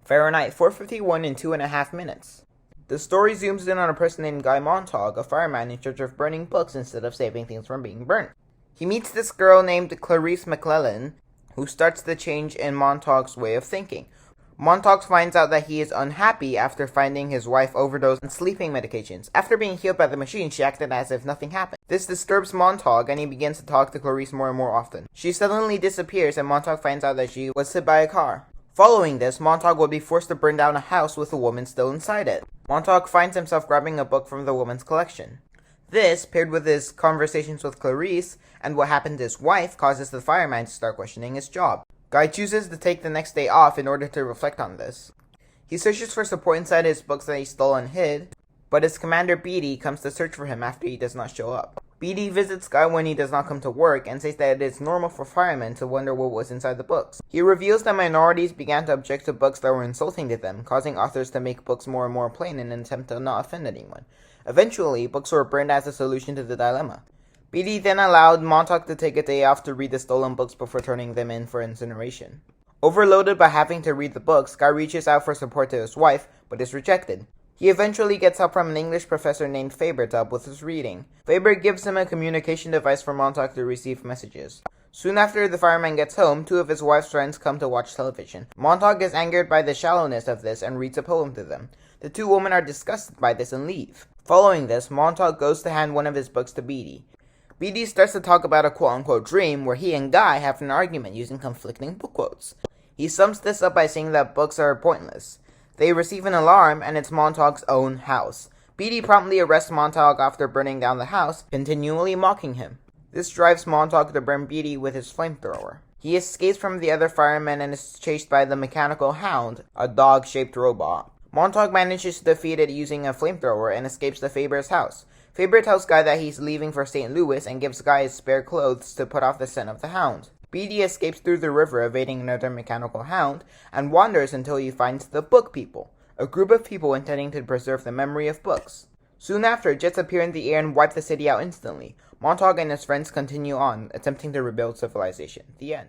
Fahrenheit 451 in 2.5 minutes. The story zooms in on a person named Guy Montague, a fireman in charge of burning books instead of saving things from being burnt. He meets this girl named Clarice McClellan, who starts the change in Montague's way of thinking. Montague finds out that he is unhappy after finding his wife overdosed on sleeping medications. After being healed by the machine, she acted as if nothing happened. This disturbs Montague, and he begins to talk to Clarice more and more often. She suddenly disappears, and Montague finds out that she was hit by a car. Following this, Montague will be forced to burn down a house with a woman still inside it. Montague finds himself grabbing a book from the woman's collection. This, paired with his conversations with Clarice and what happened to his wife, causes the fireman to start questioning his job. Guy chooses to take the next day off in order to reflect on this. He searches for support inside his books that he stole and hid, but his commander Beatty comes to search for him after he does not show up. Beatty visits Guy when he does not come to work and says that it is normal for firemen to wonder what was inside the books. He reveals that minorities began to object to books that were insulting to them, causing authors to make books more and more plain in an attempt to not offend anyone. Eventually, books were burned as a solution to the dilemma. Beatty then allowed Montague to take a day off to read the stolen books before turning them in for incineration. Overloaded by having to read the books, Guy reaches out for support to his wife, but is rejected. He eventually gets help from an English professor named Faber to help with his reading. Faber gives him a communication device for Montague to receive messages. Soon after the fireman gets home, two of his wife's friends come to watch television. Montague is angered by the shallowness of this and reads a poem to them. The two women are disgusted by this and leave. Following this, Montague goes to hand one of his books to Beatty. Beatty starts to talk about a quote-unquote dream where he and Guy have an argument using conflicting book quotes. He sums this up by saying that books are pointless. They receive an alarm, and it's Montague's own house. Beatty promptly arrests Montague after burning down the house, continually mocking him. This drives Montague to burn Beatty with his flamethrower. He escapes from the other firemen and is chased by the Mechanical Hound, a dog-shaped robot. Montague manages to defeat it using a flamethrower and escapes to Faber's house. Faber tells Guy that he's leaving for St. Louis and gives Guy his spare clothes to put off the scent of the Hound. Beatty escapes through the river, evading another Mechanical Hound, and wanders until he finds the Book People, a group of people intending to preserve the memory of books. Soon after, jets appear in the air and wipe the city out instantly. Montague and his friends continue on, attempting to rebuild civilization. The end.